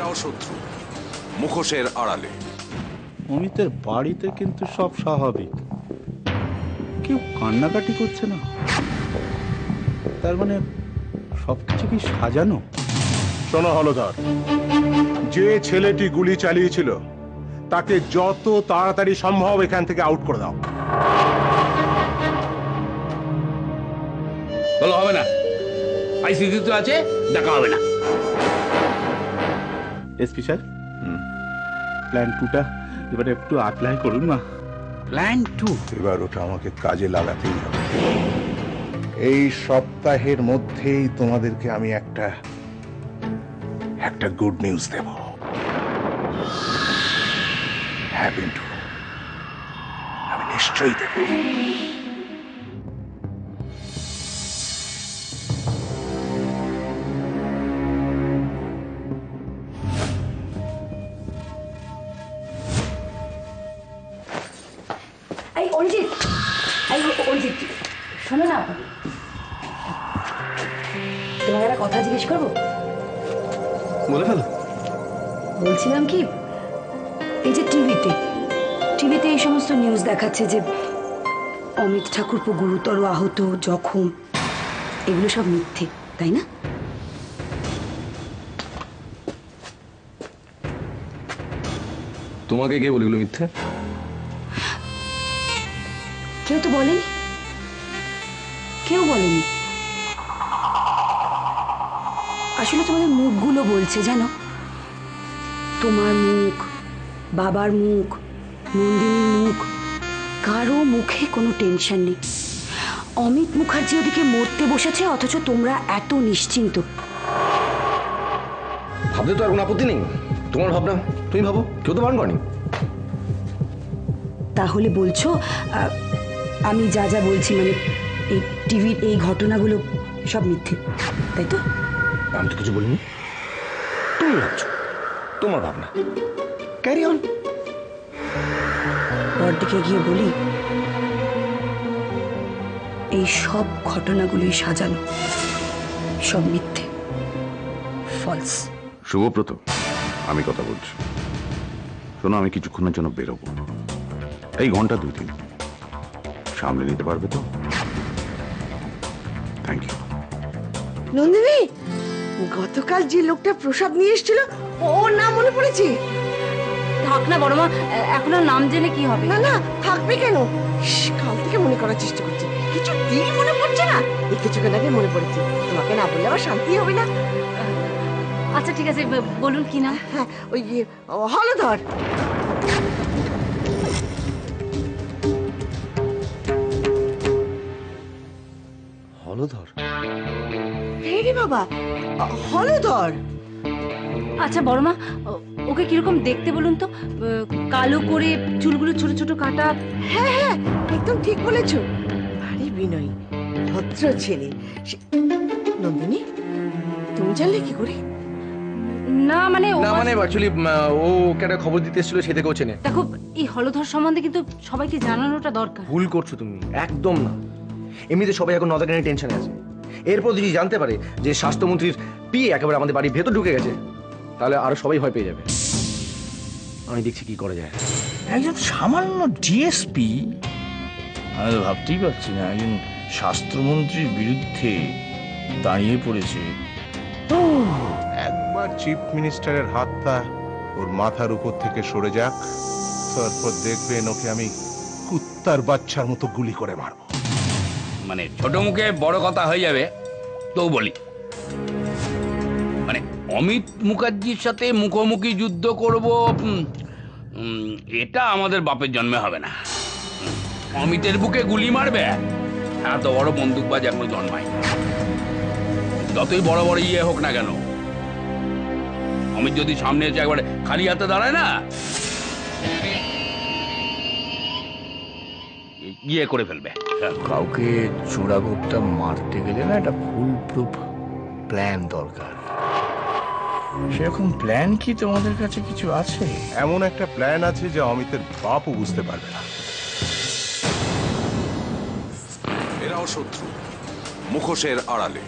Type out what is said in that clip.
এরাও শত্রু, মুখোশের আড়ালে। অমিতের বাড়িতে কিন্তু সব স্বাভাবিক, কেউ কান্নাকাটি করছে না। তার মানে সবকিছু কি সাজানো? শোনো হলধর, যে ছেলেটি গুলি চালিয়েছিল তাকে যত তাড়াতাড়ি সম্ভব এখান থেকে আউট করে দাও। বলো হবে না, আইসিসি তো আছে, দেখা হবে না। এসপি স্যার, প্ল্যান 2টা এবারে একটু অ্যাপ্লাই করুন না। প্ল্যান 2? এবার ওটা আমাকে কাজে লাগাতেই হবে। এই সপ্তাহের মধ্যেই তোমাদেরকে আমি একটা গুড নিউজ দেব। হ্যাঁ পিন্টু, আমি নিশ্চয়ই দেব। অরিজিৎ, শোনো না, তোমাকে একটা কথা জিজ্ঞেস করবো? বলে ফেলো। বলছিলাম কি, এই যে টিভিতে এই সমস্ত নিউজ দেখাচ্ছে যে অমিত ঠাকুরপো গুরুতর আহত, জখম, এগুলো সব মিথ্যে, তাই না? তোমাকে কে বলে মিথ্যে? কেউ তো বলেনি, কেউ বলেনি। আসলে তোমাদের মুখগুলো বলছে, জানো, তোমার মুখ, বাবার মুখ, নন্দিনীর মুখ, কারো মুখে কোনো টেনশন নেই। অমিত মুখার্জি ওদিকে মরতে বসেছে, অথচ তোমরা এত নিশ্চিন্ত। ভাবতে তো আর কোনো আপত্তি নেই, তোমার ভাবনা তুমি ভাবো, কেউ তো বারণ করেনি। তাহলে বলছো আমি যা যা বলছি, মানে এই টিভির এই ঘটনাগুলো সব মিথ্যে, তাই তো? আমি তো কিছু বলিনি, তুমি ভাবছো, তোমার ভাবনা। Carry on. বড়দিকে গিয়ে বলি, এই সব ঘটনাগুলোই সাজানো, সব মিথ্যে, ফলস। শুভব্রত, আমি কথা বলছি, শোনো, আমি কিছুক্ষণের জন্য বেরোবো, এই ঘন্টা 2-3 সামলে নিতে পারবে তো? Thank you. নন্দিনী, গতকাল যে লোকটা প্রসাদ নিয়ে এসেছিল, ওর নাম মনে পড়েছে? থাক না বড়মা, এখন আর নাম জেনে কি হবে? না না, থাকবে কেন? কাল থেকে মনে করার চেষ্টা করছি, কিছুতেই মনে পড়ছে না। এই কিছুক্ষণ আগে মনে পড়েছে, তোমাকে না বললে আবার শান্তি হবে না। আচ্ছা ঠিক আছে, বলুন কি নাম? হ্যাঁ, ওই হলধর। হলধর? রে বাবা, হলধর। আচ্ছা বড়মা, ওকে কিরকম দেখতে বলুন তো? কালো করে, চুলগুলো ছোট ছোট কাটা। হ্যাঁ হ্যাঁ, একদম ঠিক বলেছো, ভারী বিনয়ী, ভদ্র ছেলে। নন্দিনী, তুমি জানলে কি করে? না মানে অ্যাকচুয়ালি ও একটা খবর দিতে এসেছিল, সে থেকেও চেনে। দেখো, এই হলধর সম্বন্ধে কিন্তু সবাইকে জানানোটা দরকার। ভুল করছো তুমি, একদম না। এমনিতে সবাই এখন নদাকে নিয়ে টেনশনে আছে, এরপর যদি জানতে পারে যে স্বাস্থ্যমন্ত্রীর পিএ একেবারে আমাদের বাড়ির ভেতর ঢুকে গেছে, তাহলে আরো সবাই ভয় পেয়ে যাবে। আমি দেখছি কি করা যায়। একজন সামান্য ডিএসপি, আমি তো ভাবতেই পারছি না, একজন স্বাস্থ্যমন্ত্রীর বিরুদ্ধে দাঁড়িয়ে পড়েছে। একবার চিফ মিনিস্টারের হাতটা ওর মাথার উপর থেকে সরে যাক, তারপর দেখবেন ওকে আমি কুত্তার বাচ্চার মতো গুলি করে মারবো। মানে ছোট মুখে বড় কথা হয়ে যাবে, তো বলি, মানে অমিত মুখার্জির সাথে মুখোমুখি যুদ্ধ করব, এটা আমাদের বাপের জন্মে হবে না। অমিতের বুকে গুলি মারবে, এত বড় বন্দুকবাজ এখনো জন্মায়। যতই বড় বড় ইয়ে হোক না কেন, অমিত যদি সামনে এসে একবারে খালি হাতে দাঁড়ায় না, ইয়ে করে ফেলবে। কাউকে চোরাগোপটা মারতে গেলে না একটা ফুল প্রুফ প্ল্যান দরকার। সেরকম প্ল্যান কি তোমাদের কাছে কিছু আছে? এমন একটা প্ল্যান আছে যে অমিতের বাপও বুঝতে পারবে না। এরাও শত্রু, মুখোশের আড়ালে।